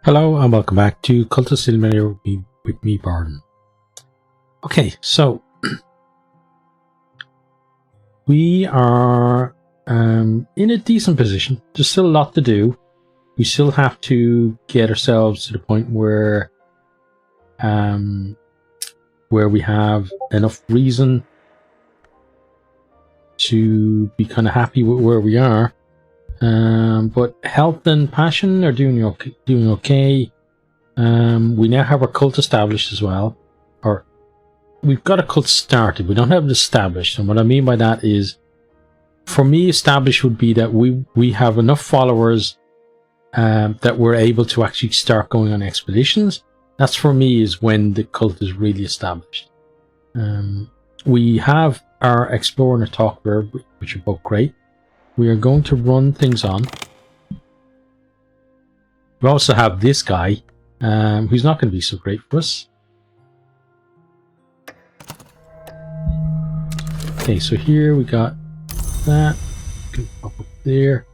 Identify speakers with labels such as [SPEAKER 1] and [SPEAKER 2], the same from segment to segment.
[SPEAKER 1] Hello and welcome back to Cultist Simulator with me, Barden. Okay, so we are in a decent position. There's still a lot to do. We still have to get ourselves to the point where we have enough reason to be kind of happy with where we are. But health and passion are doing okay. We now have our cult established as well, or we've got a cult started. We don't have it established, and what I mean by that is, for me, established would be that we have enough followers that we're able to actually start going on expeditions. That's, for me, is when the cult is really established. We have our explorer and our talker, which are both great. We are going to run things on. We also have this guy, who's not going to be so great for us. Okay, so here we got that. Can pop up there.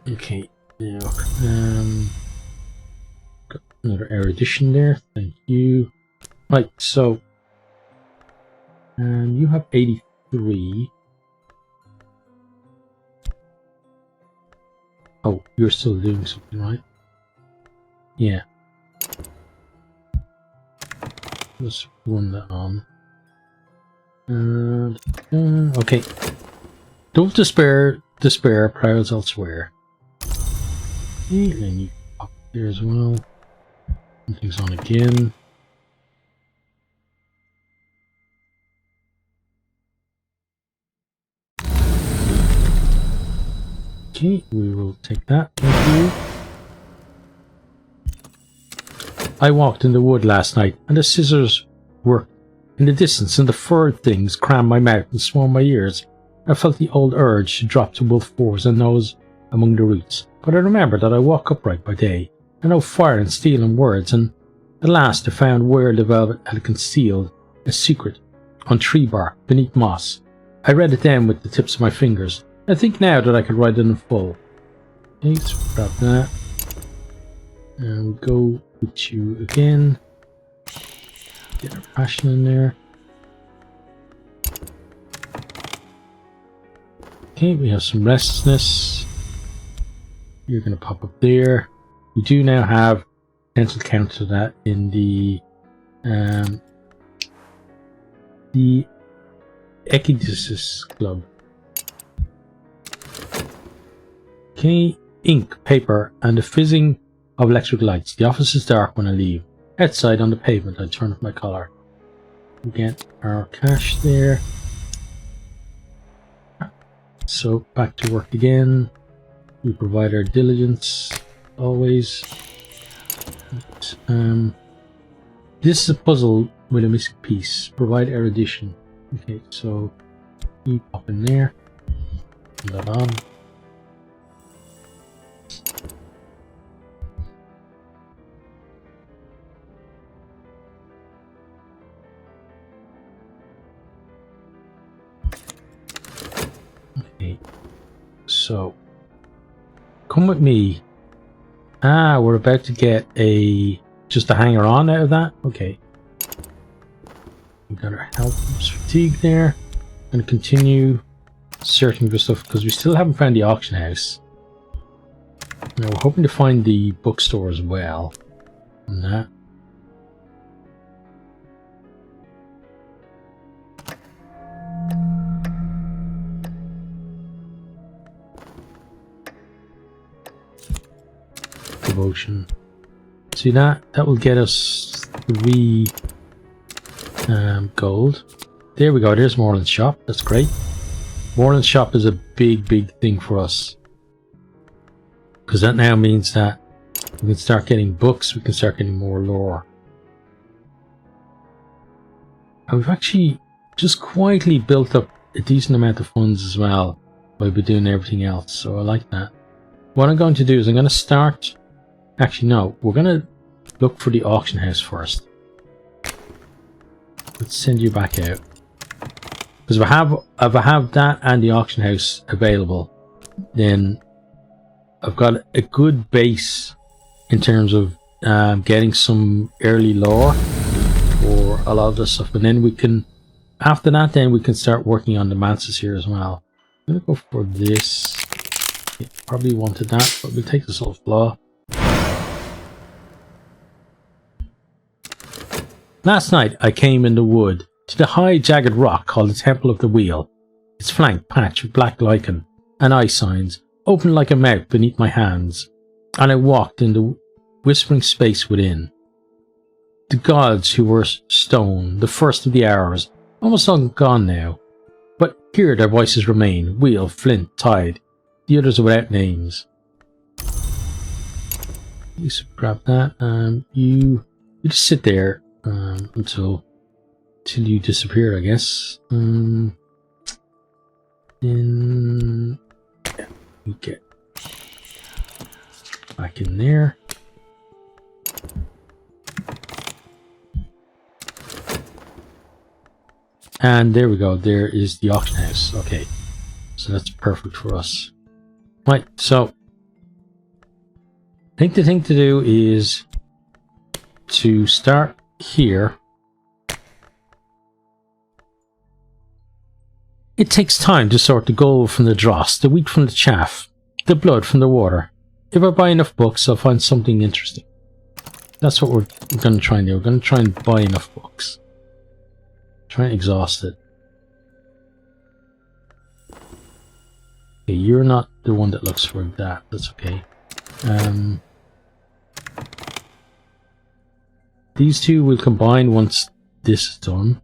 [SPEAKER 1] Okay, now got another erudition there. Thank you. Right, so you have 83. Oh, you're still doing something, right? Yeah. Let's run that on. Okay. Don't despair, prayers elsewhere. Okay, and then you pop there as well. Something's on again. Okay, we will take that. Thank you. I walked in the wood last night, and the scissors worked in the distance, and the furred things crammed my mouth and swarmed my ears. I felt the old urge to drop to wolf fours and nose among the roots, but I remembered that I walk upright by day, and no fire and steel and words, and at last I found where the velvet had concealed a secret on tree bark beneath moss. I read it down with the tips of my fingers. I think now that I could write it in full. Okay, let's grab that. And we'll go with you again. Get our passion in there. Okay, we have some restlessness. You're going to pop up there. We do now have potential counter to that in the Cultist Club. Okay, ink, paper, and the fizzing of electric lights. The office is dark when I leave. Outside on the pavement, I turn up my collar. We get our cash there. So back to work again. We provide our diligence always. This is a puzzle with a missing piece. Provide erudition. Okay, so you pop in there. Put that on. Okay, so come with me. We're about to get just a hanger on out of that. Okay, we got our health and fatigue there. I'm gonna continue searching for stuff because we still haven't found the auction house. Now we're hoping to find the bookstore as well. On that. Devotion. See that? That will get us 3 gold. There we go. There's Moreland's shop. That's great. Moreland's shop is a big thing for us. Because that now means that we can start getting books, we can start getting more lore. And we've actually just quietly built up a decent amount of funds as well while we're doing everything else, so I like that. What I'm going to do is I'm going to start... Actually, no, we're going to look for the auction house first. Let's send you back out. Because if I have that and the auction house available, then I've got a good base in terms of getting some early lore for a lot of this stuff, and then we can, after that, then we can start working on the manses here as well. I'm gonna go for this. Yeah, probably wanted that, but we'll take the soft flaw. Last night I came in the wood to the high jagged rock called the Temple of the Wheel. Its flank patched with black lichen and eye signs opened like a mouth beneath my hands, and I walked in the whispering space within. The gods who were stone, the first of the hours, almost all gone now, but here their voices remain: Wheel, Flint, Tide, the others are without names. You grab that, you just sit there until you disappear, I guess. Then yeah, we get back in there. And there we go, there is the auction house. Okay, so that's perfect for us. Right, so I think the thing to do is to start here. It takes time to sort the gold from the dross, the wheat from the chaff, the blood from the water. If I buy enough books, I'll find something interesting. That's what we're going to try and do. We're going to try and buy enough books. Try and exhaust it. Okay, you're not the one that looks for that. That's okay. These two will combine once this is done.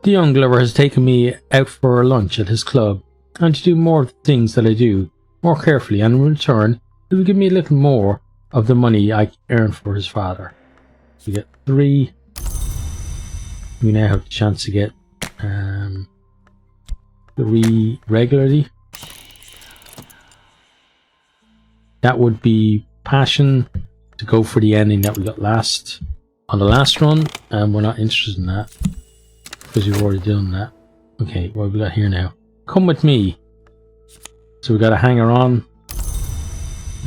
[SPEAKER 1] The young lover has taken me out for a lunch at his club, and to do more of the things that I do more carefully, and in return he will give me a little more of the money I earned for his father. We get 3. We now have the chance to get 3 regularly. That would be passion to go for the ending that we got last on the last run, and we're not interested in that because we've already done that. Okay, what have we got here now? Come with me. So we got a hanger on,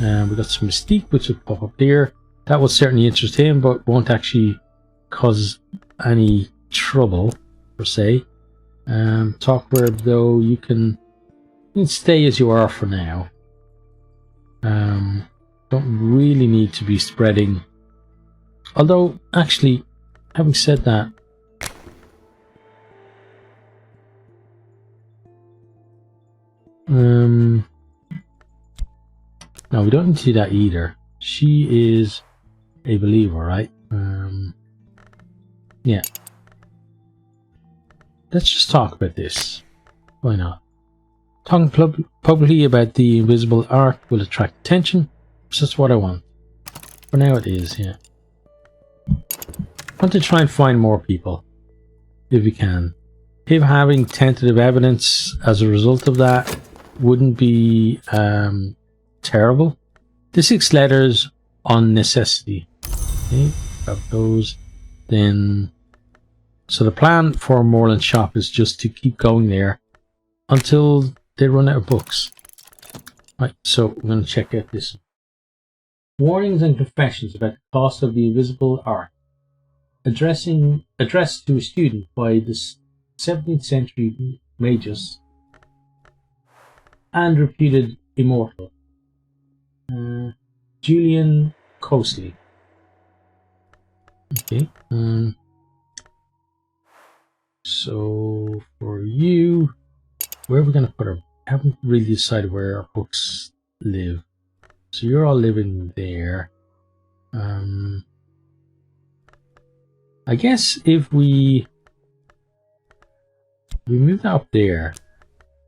[SPEAKER 1] and we got some mystique which will pop up there. That will certainly interest him, but won't actually cause any trouble per se. Talk word though, you can stay as you are for now. Don't really need to be spreading. Although, actually, having said that, no, we don't need to do that either. She is a believer, right? Yeah. Let's just talk about this. Why not? Talking publicly about the invisible art will attract attention. So that's what I want. For now it is, yeah. I want to try and find more people, if we can. If having tentative evidence as a result of that wouldn't be terrible. The 6 letters on necessity. Okay, grab those. Then, so the plan for Moreland Shop is just to keep going there until they run out of books. Right, so we're going to check out this. Warnings and confessions about the cost of the invisible art. Addressed to a student by the 17th century magus and reputed immortal Julian Cosley. Okay. So for you, where are we going to put her? I haven't really decided where our books live. So you're all living there. I guess if we move that up there,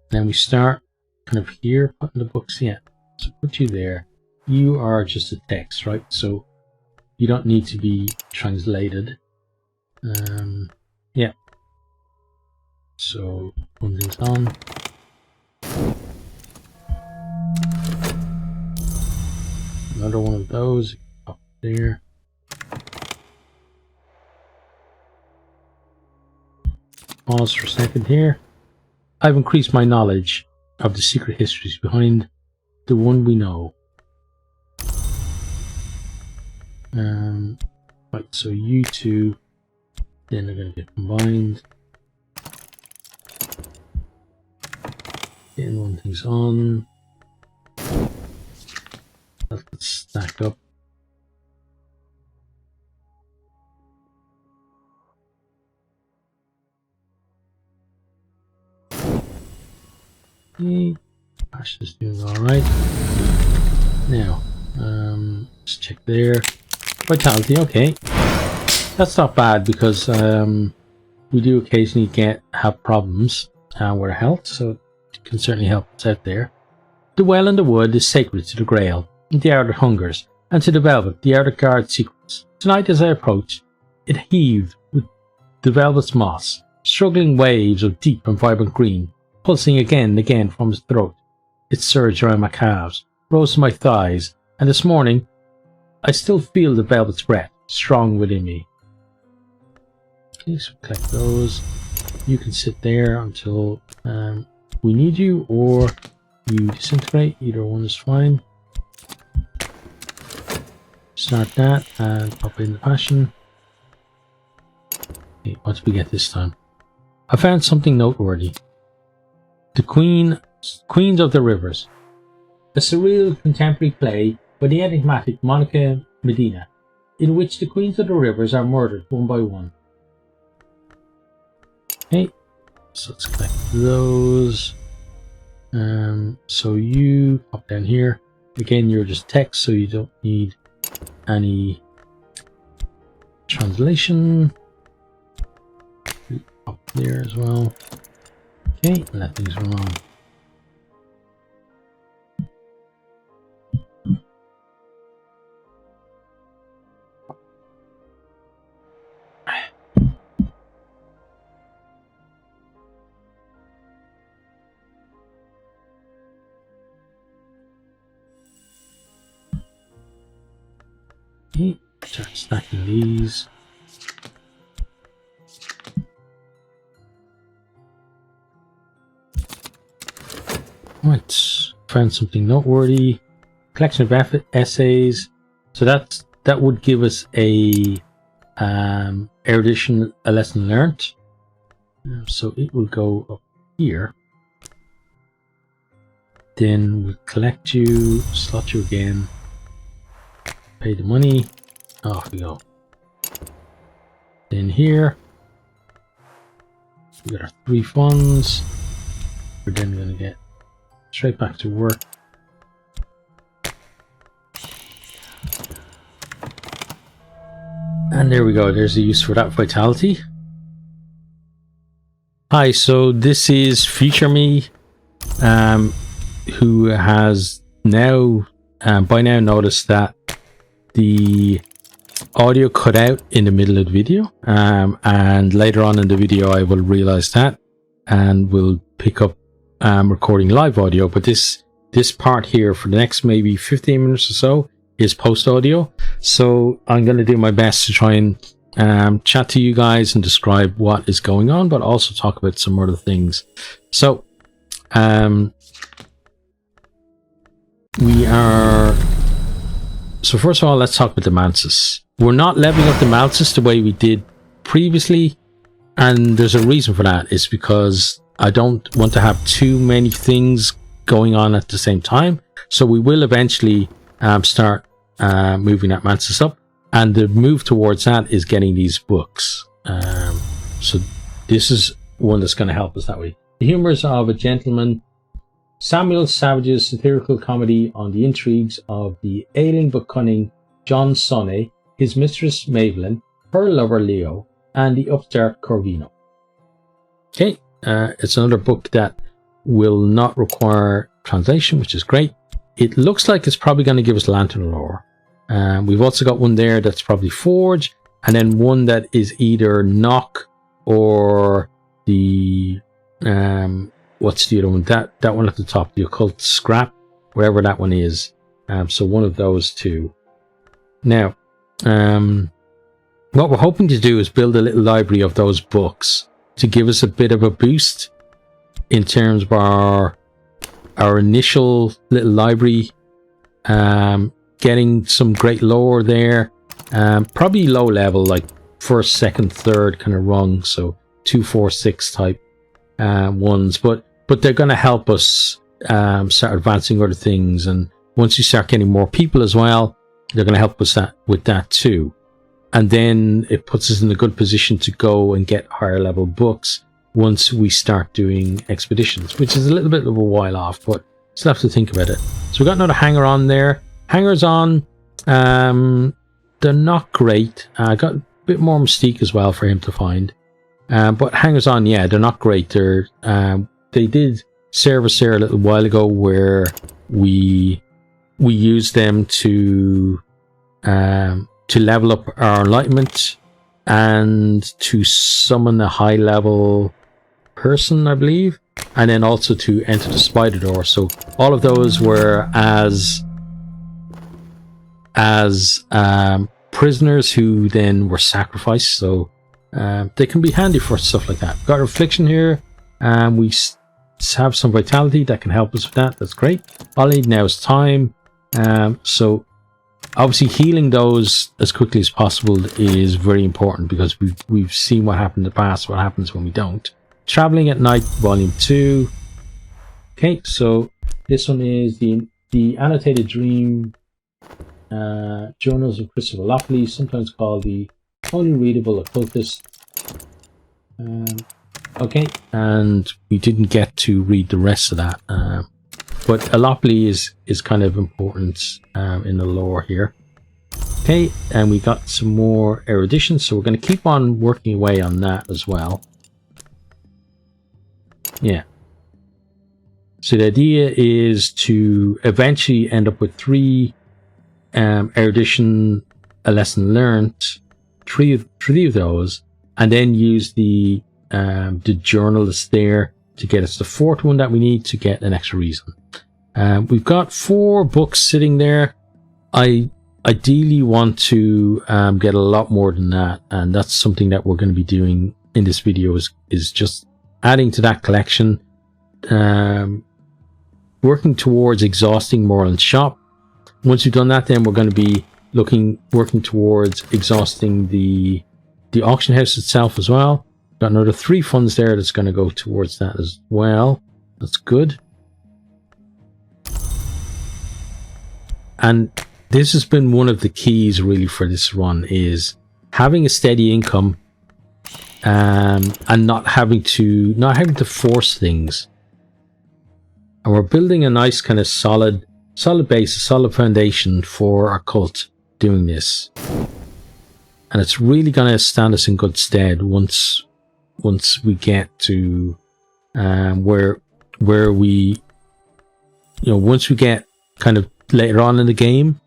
[SPEAKER 1] then we start kind of here putting the books in. So put you there. You are just a text, right? So you don't need to be translated. Yeah. So one thing's on. those up there. Pause for a second here. I've increased my knowledge of the secret histories behind the one we know. Right, so you two then are going to get combined. Getting one thing's on. Let's stack up. Okay, Ash is doing alright. Now, let's check there. Vitality, okay. That's not bad because we do occasionally have problems with our health, so it can certainly help us out there. The well in the wood is sacred to the Grail, the art that hungers, and to the velvet, the art that guards secrets. Tonight as I approached, it heaved with the velvet's moss, struggling waves of deep and vibrant green, pulsing again and again from its throat. It surged around my calves, rose to my thighs, and this morning I still feel the velvet's breath strong within me. Okay, so collect those. You can sit there until we need you, or you disintegrate. Either one is fine. Start that and pop in the passion. Okay, what do we get this time? I found something noteworthy. The Queens of the Rivers. A surreal contemporary play by the enigmatic Monica Medina, in which the Queens of the Rivers are murdered one by one. Okay, so let's collect those. So you pop down here. Again, you're just text, so you don't need any translation. Up there as well. Okay, let things run on. Okay, start stacking these. Right, found something noteworthy. Collection of essays. So that would give us a erudition, a lesson learned. So it will go up here. Then we'll collect you, slot you again. Pay the money, off we go. Then here, we got our 3 funds. We're then going to get straight back to work. And there we go, there's the use for that vitality. Hi, so this is Future Me, who has now, by now noticed that the audio cut out in the middle of the video, and later on in the video I will realize that and will pick up recording live audio, but this part here for the next maybe 15 minutes or so is post audio. So I'm going to do my best to try and chat to you guys and describe what is going on, but also talk about some other things. So so first of all, let's talk about the Mantis. We're not leveling up the Mantis the way we did previously, and there's a reason for that. It's because I don't want to have too many things going on at the same time. So we will eventually start moving that Mantis up, and the move towards that is getting these books. So this is one that's going to help us that way. The Humours of a Gentleman, Samuel Savage's satirical comedy on the intrigues of the ailing but cunning John Sonnet, his mistress Mavelyn, her lover Leo, and the upstart Corvino. Okay, it's another book that will not require translation, which is great. It looks like it's probably going to give us Lantern Lore. We've also got one there that's probably Forge, and then one that is either Knock or the what's the other one? That one at the top, the Occult Scrap, wherever that one is. So one of those two. Now, what we're hoping to do is build a little library of those books to give us a bit of a boost in terms of our initial little library, getting some great lore there, probably low level, like first, second, third kind of rung, so 2, 4, 6 type ones, but they're going to help us start advancing other things, and once you start getting more people as well, they're going to help us with that too. And then it puts us in a good position to go and get higher level books once we start doing expeditions, which is a little bit of a while off, but still have to think about it. So we've got another hanger on there. Hangers on, they're not great. I got a bit more mystique as well for him to find. But hangers on, yeah, they're not great. They did serve us there a little while ago where we used them to level up our enlightenment and to summon a high level person, I believe, and then also to enter the spider door. So all of those were as prisoners who then were sacrificed. So they can be handy for stuff like that. Got Affliction here, and we have some vitality that can help us with that. That's great. All I need now is time. So obviously healing those as quickly as possible is very important, because we've seen what happened in the past, what happens when we don't. Traveling at Night, Volume 2. Okay, so this one is the Annotated Dream Journals of Christopher Lockley, sometimes called the Only Readable Occultist. Okay, and we didn't get to read the rest of that. But Alopli is kind of important in the lore here. Okay, and we got some more erudition, so we're going to keep on working away on that as well. Yeah. So the idea is to eventually end up with 3 erudition, a lesson learned, 3 of those, and then use the journal that's there to get us the 4th one that we need to get an extra reason. We've got 4 books sitting there. I ideally want to get a lot more than that, and that's something that we're going to be doing in this video, is just adding to that collection, working towards exhausting Moreland's shop. Once we've done that, then we're going to be working towards exhausting the auction house itself as well. Got another 3 funds there that's going to go towards that as well. That's good. And this has been one of the keys really for this run, is having a steady income, and not having to force things. And we're building a nice kind of solid base, a solid foundation for our cult doing this. And it's really going to stand us in good stead once we get to where we, once we get kind of later on in the game,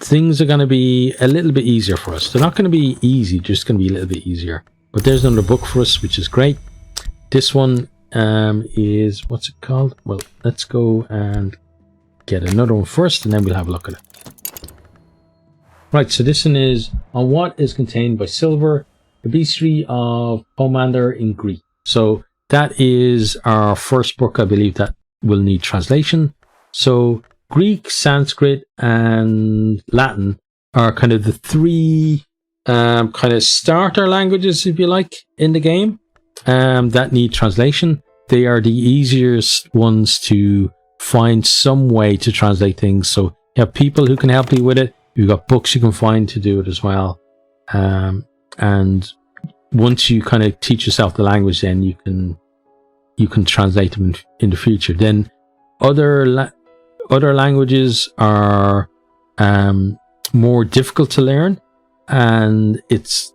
[SPEAKER 1] things are going to be a little bit easier for us. They're not going to be easy, just going to be a little bit easier. But there's another book for us, which is great. This one is, what's it called? Well, let's go and get another one first, and then we'll have a look at it. Right, so this one is On What is Contained by Silver, the Bestiary of Pomander in Greek. So that is our first book, I believe, that will need translation. So Greek, Sanskrit, and Latin are kind of the 3 kind of starter languages, if you like, in the game that need translation. They are the easiest ones to find some way to translate things. So you have people who can help you with it. You've got books you can find to do it as well. And once you kind of teach yourself the language, then you can translate them in the future. Then other languages are more difficult to learn, and it's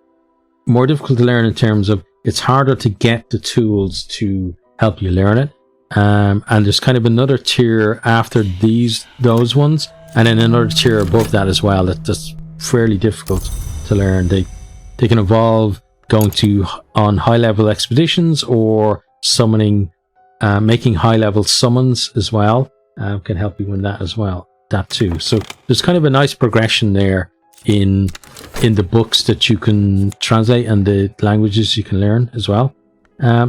[SPEAKER 1] more difficult to learn in terms of it's harder to get the tools to help you learn it. And there's kind of another tier after those ones, and then another tier above that as well that's fairly difficult to learn. They can involve going on high level expeditions or summoning, making high level summons as well. Can help you in that as well, that too. So there's kind of a nice progression there in the books that you can translate and the languages you can learn as well.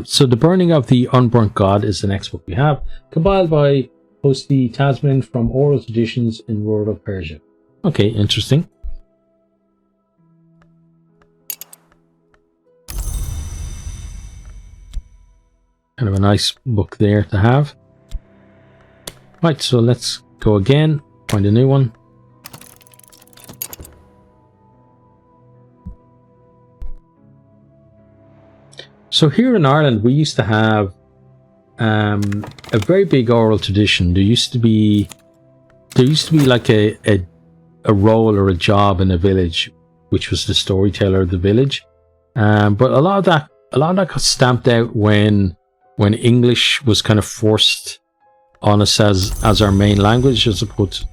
[SPEAKER 1] So The Burning of the Unburnt God is the next book we have, compiled by Hosti Tasman from oral traditions in World of Persia. Okay, interesting. Kind of a nice book there to have. Right, so let's go again, find a new one. So here in Ireland, we used to have a very big oral tradition. There used to be like a role or a job in a village, which was the storyteller of the village. But a lot of that got stamped out when English was kind of forced on us as our main language as opposed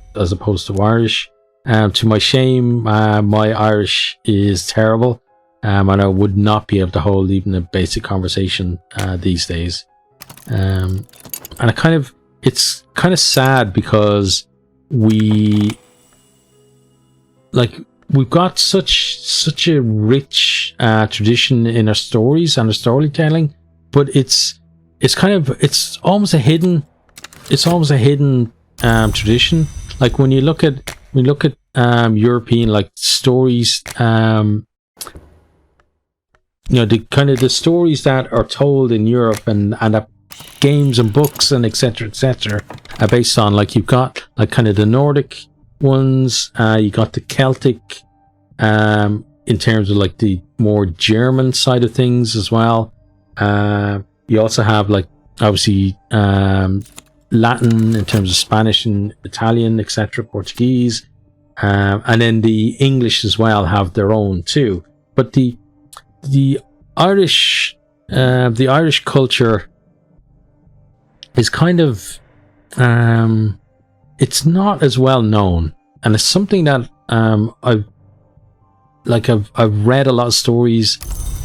[SPEAKER 1] to Irish. To my shame, my Irish is terrible, and I would not be able to hold even a basic conversation these days. And it's kind of sad because we've got such a rich tradition in our stories and our storytelling, but it's almost a hidden tradition. Like when you look at European like stories, the stories that are told in Europe and that games and books and etc are based on, like, you've got like kind of the Nordic ones, you got the Celtic, in terms of like the more German side of things as well. You also have like obviously Latin in terms of Spanish and Italian, etc., Portuguese, and then the English as well have their own too. But the Irish culture is kind of it's not as well known, and it's something that I've read a lot of stories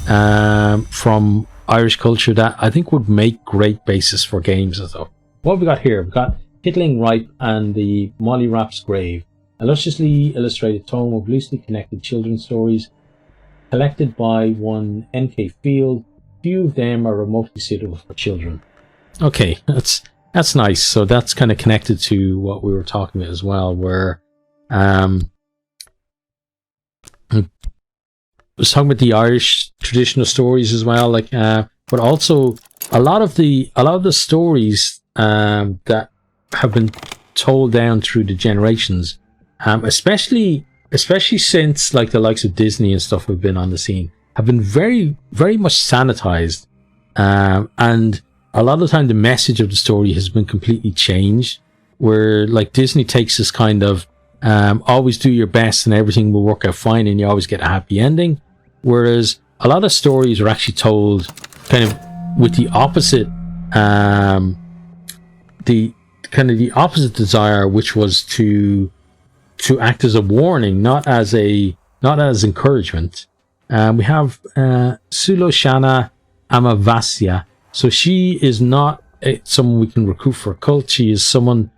[SPEAKER 1] from Irish culture that I think would make great basis for games and stuff. What have we got here? We've got Hittling Ripe and the Molly Rap's Grave, a lusciously illustrated tome of loosely connected children's stories collected by one N.K. Field. Few of them are remotely suitable for children. Okay, that's nice. So that's kind of connected to what we were talking about as well, where I was talking about the Irish traditional stories as well, like, but also a lot of the stories that have been told down through the generations, especially since like the likes of Disney and stuff have been on the scene, have been very, very much sanitized, and a lot of the time the message of the story has been completely changed, where like Disney takes this kind of always do your best and everything will work out fine and you always get a happy ending, whereas a lot of stories are actually told kind of with the opposite the opposite desire, which was to act as a warning, not as encouragement. We have Sulochana Amavasya. So she is not someone we can recruit for a cult. She is someone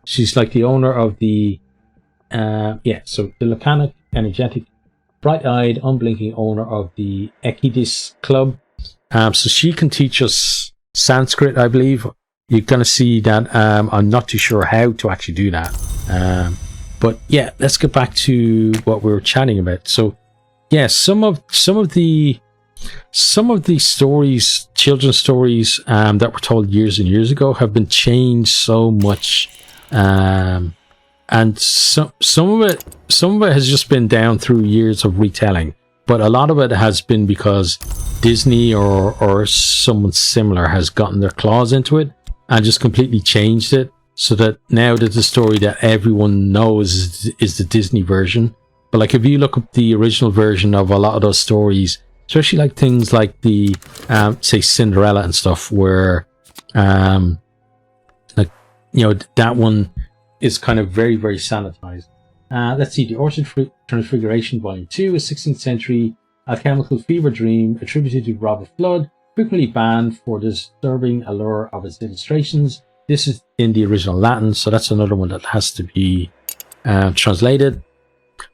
[SPEAKER 1] she's like the owner of the so the laconic, energetic, bright-eyed, unblinking owner of the Ekidis Club. So she can teach us Sanskrit, I believe. You're going to see that. I'm not too sure how to actually do that. But yeah, let's get back to what we were chatting about. So yeah, some of the stories, children's stories, that were told years and years ago have been changed so much, and some of it has just been down through years of retelling, but a lot of it has been because Disney or someone similar has gotten their claws into it and just completely changed it, so that now that the story that everyone knows is the Disney version. But like if you look up the original version of a lot of those stories, especially like things like the say Cinderella and stuff, where that one is kind of very, very sanitized. Let's see, the Orchid Transfiguration Volume 2, a 16th century alchemical fever dream attributed to Robert Flood, frequently banned for the disturbing allure of its illustrations. This is in the original Latin, so that's another one that has to be translated.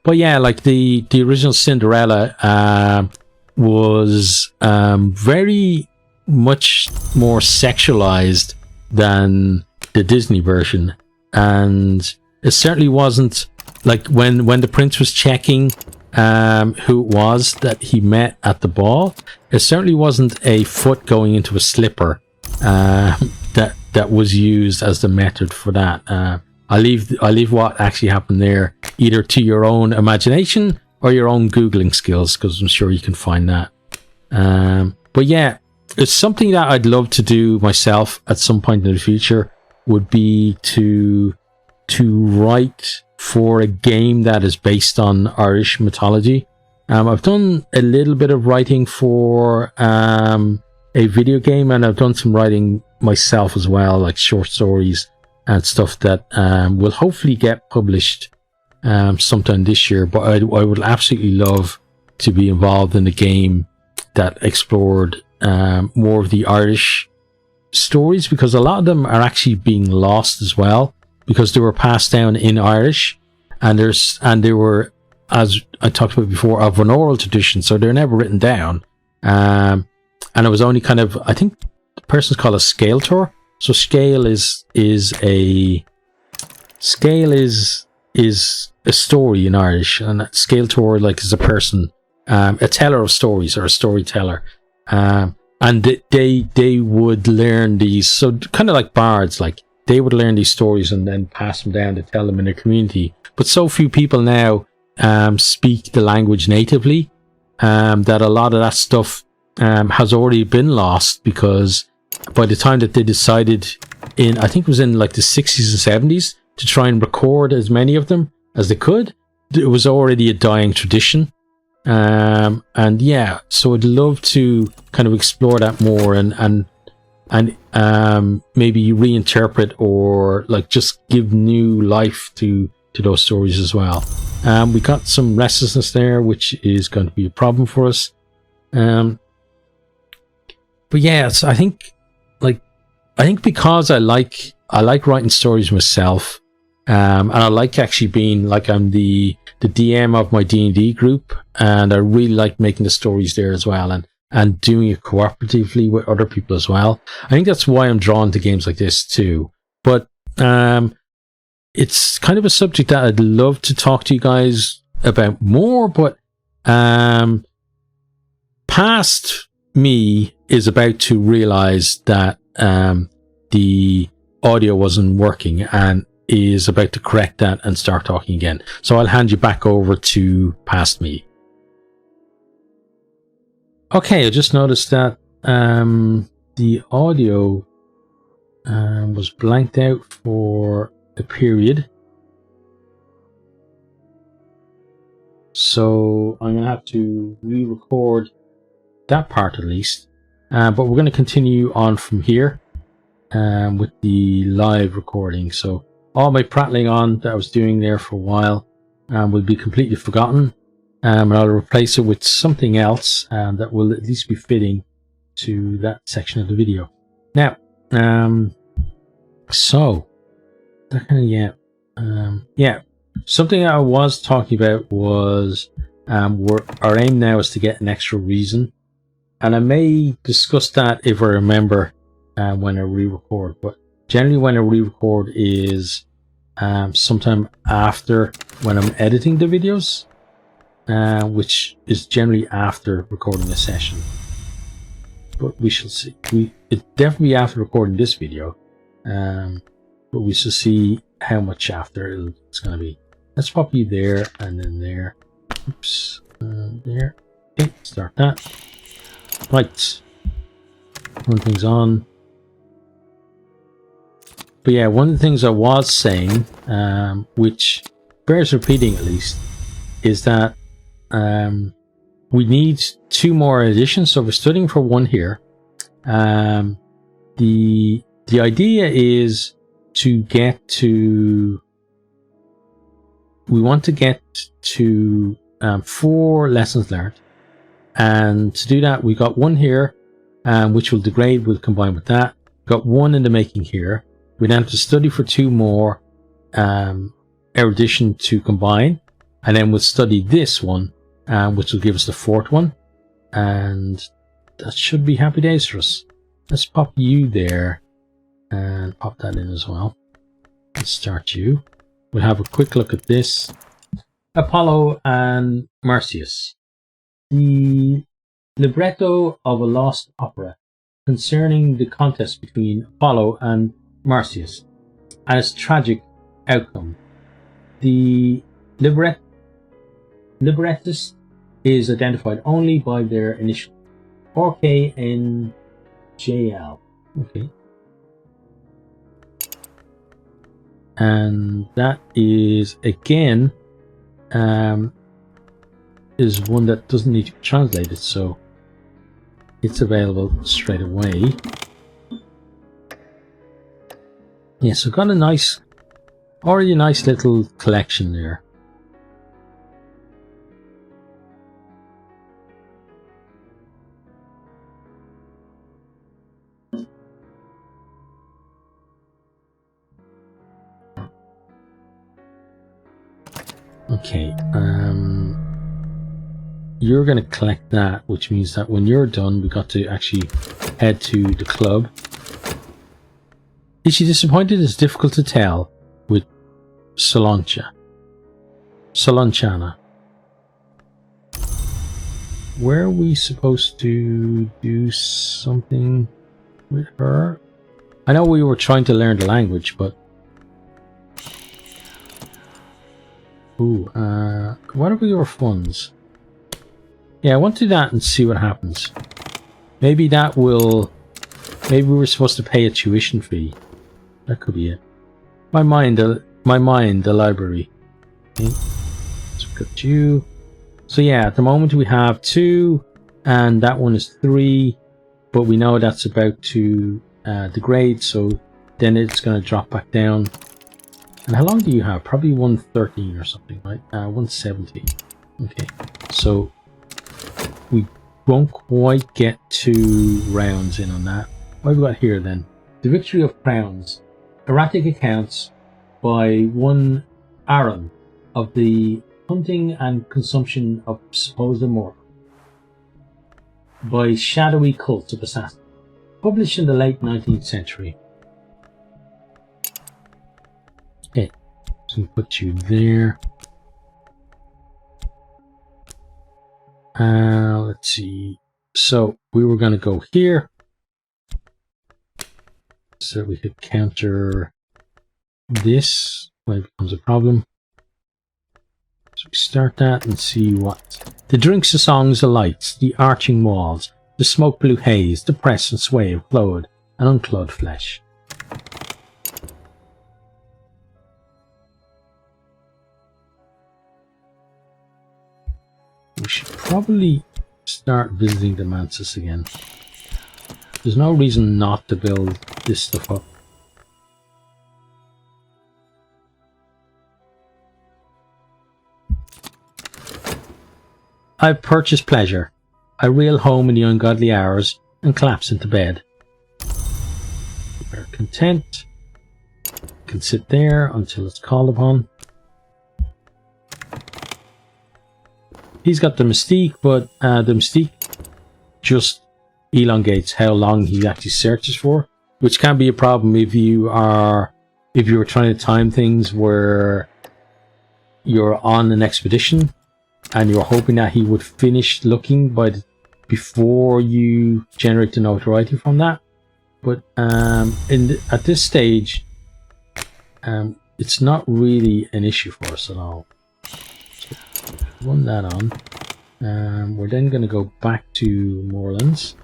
[SPEAKER 1] But yeah, like the original Cinderella was very much more sexualized than the Disney version, and it certainly wasn't like when the prince was checking who it was that he met at the ball. It certainly wasn't a foot going into a slipper that was used as the method for that. I leave what actually happened there either to your own imagination or your own Googling skills, because I'm sure you can find that. But yeah, it's something that I'd love to do myself at some point in the future, would be to write for a game that is based on Irish mythology. I've done a little bit of writing for a video game, and I've done some writing myself as well, like short stories and stuff that will hopefully get published sometime this year. But I would absolutely love to be involved in a game that explored more of the Irish stories, because a lot of them are actually being lost as well, because they were passed down in Irish, and they were, as I talked about before, of an oral tradition, so they're never written down. And it was only kind of, I think the person's called a scaletor. So scale is a story in Irish, and a scaletor like is a person, a teller of stories, or a storyteller. And they would learn these, so kind of like bards, like they would learn these stories and then pass them down to tell them in their community. But so few people now speak the language natively, that a lot of that stuff has already been lost, because by the time that they decided in, I think it was in like the 60s and 70s, to try and record as many of them as they could, it was already a dying tradition. And yeah, so I'd love to kind of explore that more, and maybe reinterpret, or like just give new life to those stories as well. We got some restlessness there, which is going to be a problem for us. But yeah, I think because I like writing stories myself, and I like actually being like, I'm the DM of my D&D group, and I really like making the stories there as well, and doing it cooperatively with other people as well. I think that's why I'm drawn to games like this too. But it's kind of a subject that I'd love to talk to you guys about more, but past me is about to realize that the audio wasn't working, and is about to correct that and start talking again. So I'll hand you back over to past me. Okay, I just noticed that the audio was blanked out for a period, so I'm going to have to re-record that part at least, but we're going to continue on from here with the live recording. So all my prattling on that I was doing there for a while will be completely forgotten, and I'll replace it with something else that will at least be fitting to that section of the video. Now, so that kind of, yeah, something that I was talking about was our aim now is to get an extra reason, and I may discuss that if I remember when I re-record, but generally when I re-record is sometime after when I'm editing the videos, which is generally after recording a session. But we shall see. It's definitely after recording this video, but we shall see how much after it's going to be. Let's pop you there, and then there. Oops, there. Okay, start that. Right, run things on. But yeah, one of the things I was saying, which bears repeating at least, is that we need 2 more editions. So we're studying for 1 here. The idea is to get to, we want to get to 4 lessons learned, and to do that we got 1 here, which will degrade, we'll combine with that. Got 1 in the making here. We then have to study for 2 more erudition to combine, and then we'll study this one, which will give us the fourth one, and that should be happy days for us. Let's pop you there and pop that in as well. Let's start you. We'll have a quick look at this. Apollo and Marsyas. The libretto of a lost opera concerning the contest between Apollo and Marsyas and its tragic outcome. The librettist is identified only by their initial RKNJL. Okay. And that is again is one that doesn't need to be translated, so it's available straight away. Yeah, so got already a nice little collection there. Okay, you're going to collect that, which means that when you're done, we got to actually head to the club. Is she disappointed? It's difficult to tell with Solonchana. Where are we supposed to do something with her? I know we were trying to learn the language, but what are your funds? Yeah, I want to do that and see what happens. Maybe that will... Maybe we were supposed to pay a tuition fee. That could be it. My mind, the library. Okay. Let's look at you. So yeah, at the moment we have 2, and that one is 3, but we know that's about to degrade, so then it's going to drop back down. And how long do you have? Probably 113 or something, right? 170. Okay, so we won't quite get 2 rounds in on that. What have we got here then? The Victory of Crowns. Erratic accounts by one Aaron of the hunting and consumption of supposed immortal by shadowy cults of assassins. Published in the late 19th century. Okay, so put you there. Let's see. So we were going to go here, so we could counter this when it becomes a problem. So we start that and see what. The drinks, the songs, the lights, the arching walls, the smoke blue haze, the press and sway of clothed and unclothed flesh. We should probably start visiting the Mansus again. There's no reason not to build this stuff up. I've purchased pleasure. I reel home in the ungodly hours and collapse into bed. We're content. Can sit there until it's called upon. He's got the mystique, but the mystique just elongates how long he actually searches for, which can be a problem if you were trying to time things where you're on an expedition and you're hoping that he would finish looking before you generate the notoriety from that. But at this stage, it's not really an issue for us at all. So run that on. We're then going to go back to Moorlands.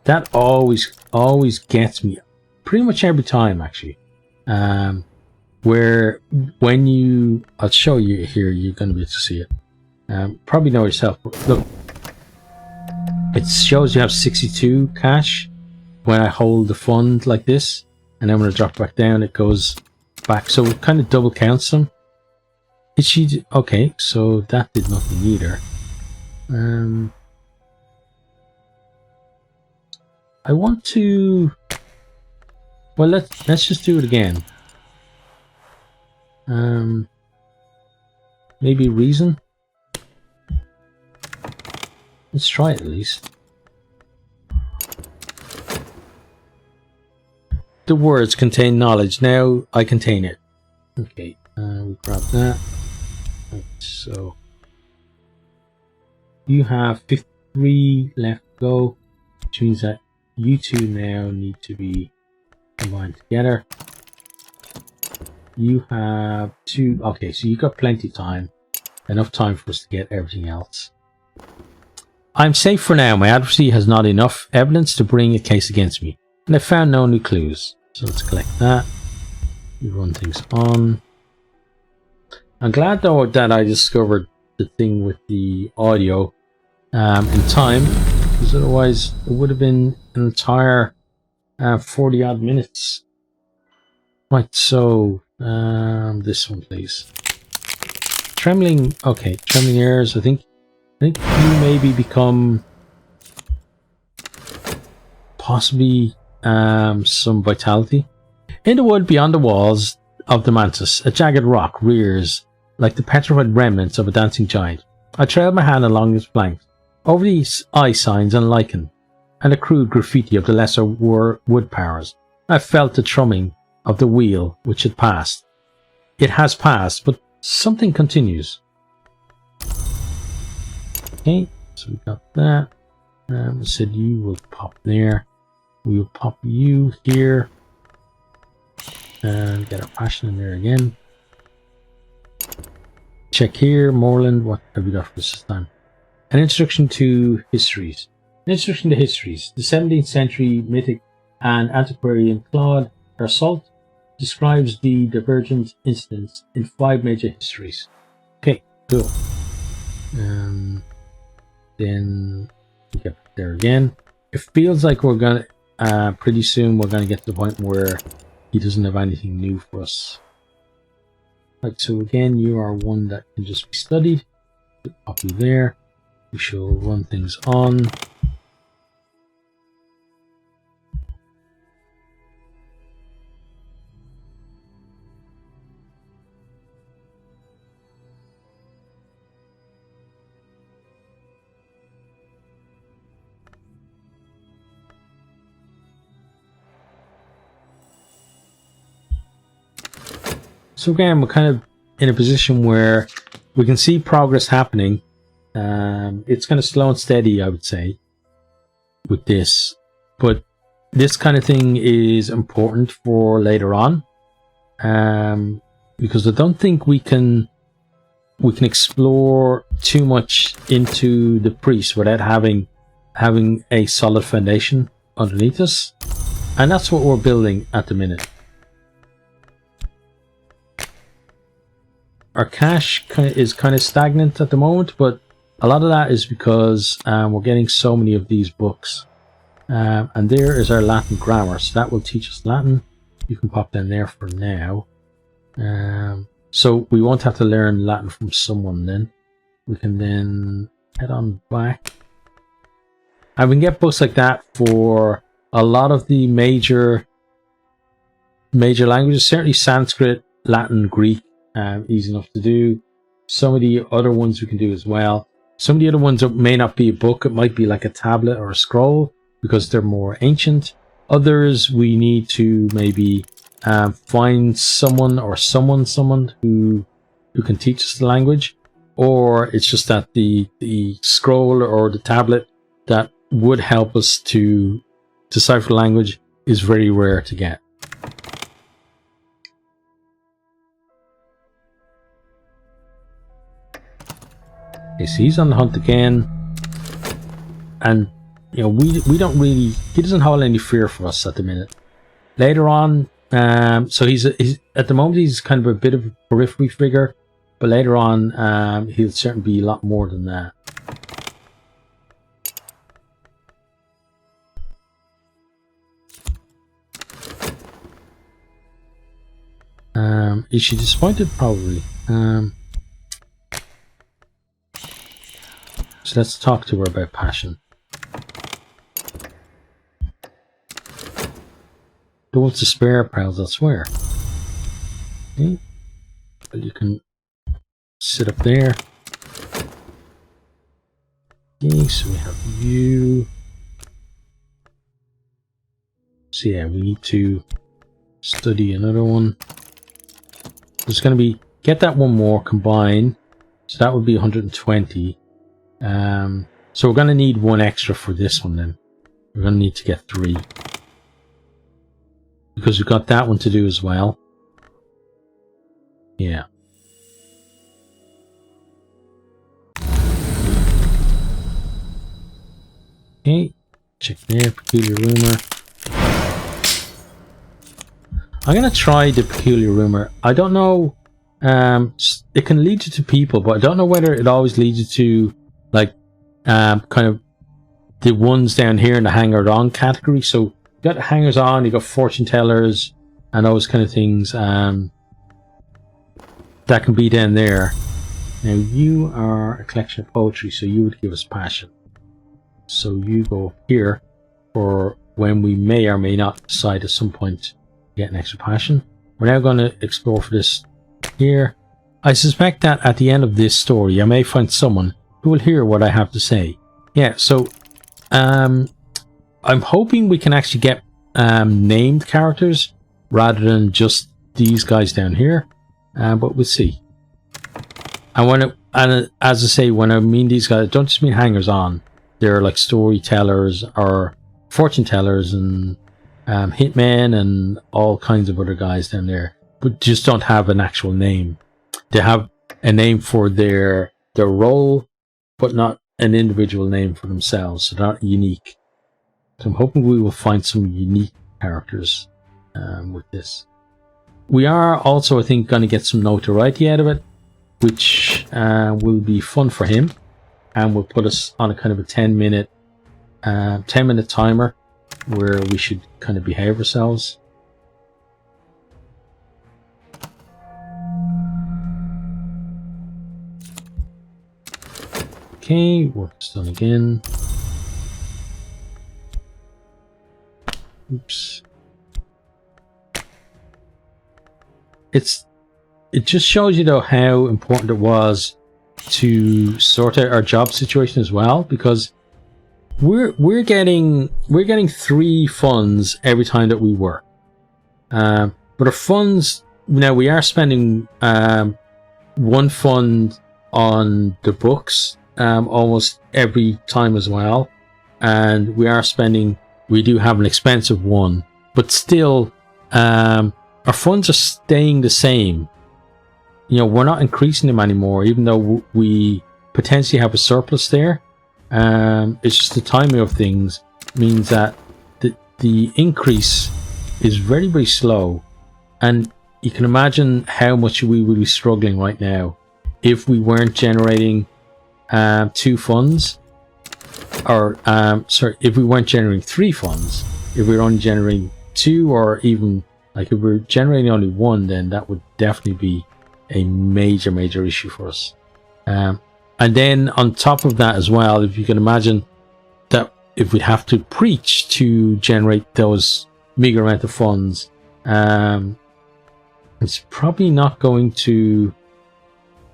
[SPEAKER 1] That always gets me, pretty much every time actually. Where when I'll show you here, you're going to be able to see it. Probably know yourself. Look, it shows you have 62 cash when I hold the fund like this, and then when I drop back down, it goes back. So it kind of double counts them. Okay, so that did nothing either. I want to. Well, let's just do it again. Maybe reason? Let's try it at least. The words contain knowledge. Now I contain it. Okay, we grab that. Right, so you have 53 left to go, which means that you two now need to be combined together. You have 2. Okay, so you got plenty of time. Enough time for us to get everything else. I'm safe for now. My adversary has not enough evidence to bring a case against me, and I found no new clues. So let's collect that. We run things on. I'm glad though that I discovered the thing with the audio in time, because otherwise it would have been an entire 40 odd minutes. Right, so this one please. Trembling, okay, trembling airs. I think you maybe become possibly some vitality. In the wood beyond the walls of the mantis, a jagged rock rears like the petrified remnants of a dancing giant. I trailed my hand along its flanks, over these eye signs and lichen, and the crude graffiti of the lesser wood powers. I felt the thrumming of the wheel which had passed. It has passed, but something continues. Okay, so we got that. I said you will pop there. We will pop you here. And get our passion in there again. Check here, Moreland. What have we got for this time? An introduction to histories. An introduction to histories. The 17th century mythic and antiquarian Claude Arsault describes the divergent incidents in 5 major histories. Okay, cool. Then we get there again. It feels like we're gonna pretty soon we're gonna get to the point where he doesn't have anything new for us. Right, so again, you are one that can just be studied. Pop you there. We shall run things on. So again, we're kind of in a position where we can see progress happening. It's kind of slow and steady, I would say, with this. But this kind of thing is important for later on, because I don't think we can explore too much into the priest without having a solid foundation underneath us, and that's what we're building at the minute. Our cash is kind of stagnant at the moment, but a lot of that is because we're getting so many of these books. And there is our Latin grammar, so that will teach us Latin. You can pop down there for now. So we won't have to learn Latin from someone then. We can then head on back. And we can get books like that for a lot of the major languages, certainly Sanskrit, Latin, Greek. Easy enough to do. Some of the other ones we can do as well. Some of the other ones may not be a book. It might be like a tablet or a scroll because they're more ancient. Others we need to maybe find someone who can teach us the language, or it's just that the scroll or the tablet that would help us to decipher the language is very rare to get. Okay, so he's on the hunt again, and you know we don't really. He doesn't hold any fear for us at the minute. Later on, so he's at the moment he's kind of a bit of a periphery figure, but later on he'll certainly be a lot more than that. Is she disappointed? Probably. So let's talk to her about passion. The one's to spare prowls elsewhere. Okay. But you can sit up there. Okay, so we have you. So yeah, we need to study another one. There's going to be, get that one more combined. So that would be 120. So we're going to need one extra for this one then. We're going to need to get 3. Because we've got that one to do as well. Yeah. Okay, check there, peculiar rumor. I'm going to try the peculiar rumor. I don't know, it can lead you to people, but I don't know whether it always leads you to, like, kind of the ones down here in the hanger-on category. So you got the hangers-on, you got fortune tellers, and those kind of things that can be down there. Now you are a collection of poetry, so you would give us passion. So you go here for when we may or may not decide at some point to get an extra passion. We're now going to explore for this here. I suspect that at the end of this story I may find someone who will hear what I have to say. Yeah, so I'm hoping we can actually get named characters rather than just these guys down here, but we'll see. And as I say, when I mean these guys, I don't just mean hangers on. They're like storytellers or fortune tellers and hitmen and all kinds of other guys down there, but just don't have an actual name. They have a name for their role, but not an individual name for themselves, so they're not unique. So I'm hoping we will find some unique characters with this. We are also, I think, going to get some notoriety out of it, which will be fun for him, and will put us on a kind of a 10-minute timer where we should kind of behave ourselves. Okay, work's done again. Oops. It just shows you though how important it was to sort out our job situation as well, because we're getting 3 funds every time that we work. But our funds now, we are spending 1 fund on the books almost every time as well, and we do have an expensive one, but still our funds are staying the same. You know, we're not increasing them anymore, even though we potentially have a surplus there. It's just the timing of things means that the increase is very, very slow, and you can imagine how much we would be struggling right now if we weren't generating 2 funds, or if we weren't generating 3 funds. If we were only generating 2, or even like if we're generating only 1, then that would definitely be a major issue for us. And then on top of that as well, if you can imagine that if we'd have to preach to generate those meager amount of funds, it's probably not going to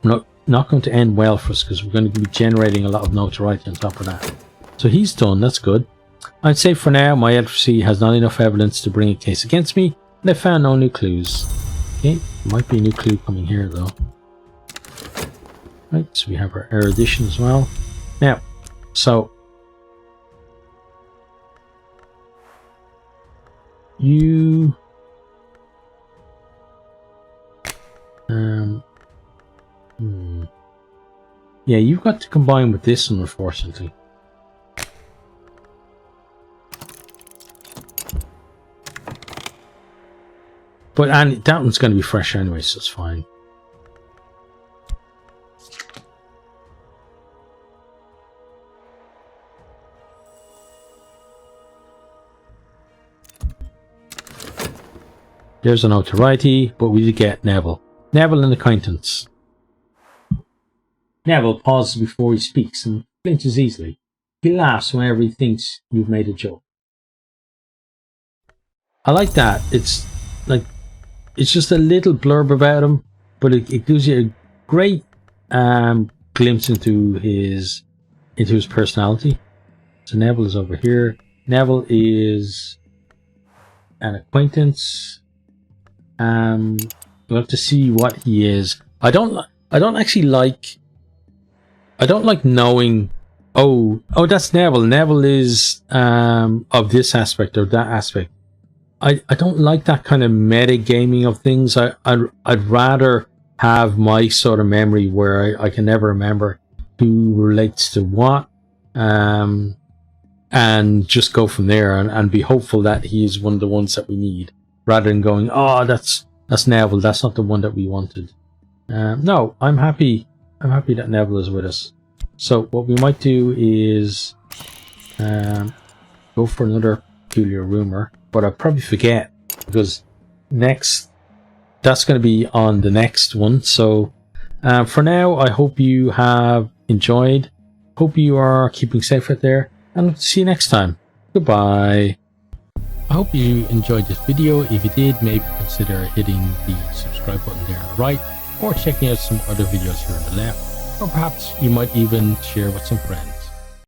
[SPEAKER 1] end well for us, because we're going to be generating a lot of notoriety on top of that. So he's done, that's good. I'd say for now my adversary has not enough evidence to bring a case against me, and I found no new clues. Okay, might be a new clue coming here though. Right, so we have our erudition as well. Now, so you yeah, you've got to combine with this one, unfortunately. But that one's going to be fresh anyway, so it's fine. There's a notoriety, but we did get Neville. Neville, an acquaintance. Neville pauses before he speaks and flinches easily. He laughs whenever he thinks you've made a joke. I like that. It's just a little blurb about him, but it gives you a great glimpse into his personality. So Neville is over here. Neville is an acquaintance. We'll have to see what he is. I don't like knowing. Oh, that's Neville. Neville is of this aspect or that aspect. I don't like that kind of metagaming of things. I'd rather have my sort of memory where I can never remember who relates to what, and just go from there and be hopeful that he's one of the ones that we need, rather than going, oh, that's Neville. That's not the one that we wanted. No, I'm happy. I'm happy that Neville is with us. So what we might do is go for another peculiar rumor, but I'll probably forget because that's going to be on the next one. So for now, I hope you have enjoyed. Hope you are keeping safe out there, and see you next time. Goodbye. I hope you enjoyed this video. If you did, maybe consider hitting the subscribe button there on the right, or checking out some other videos here on the left, or perhaps you might even share with some friends.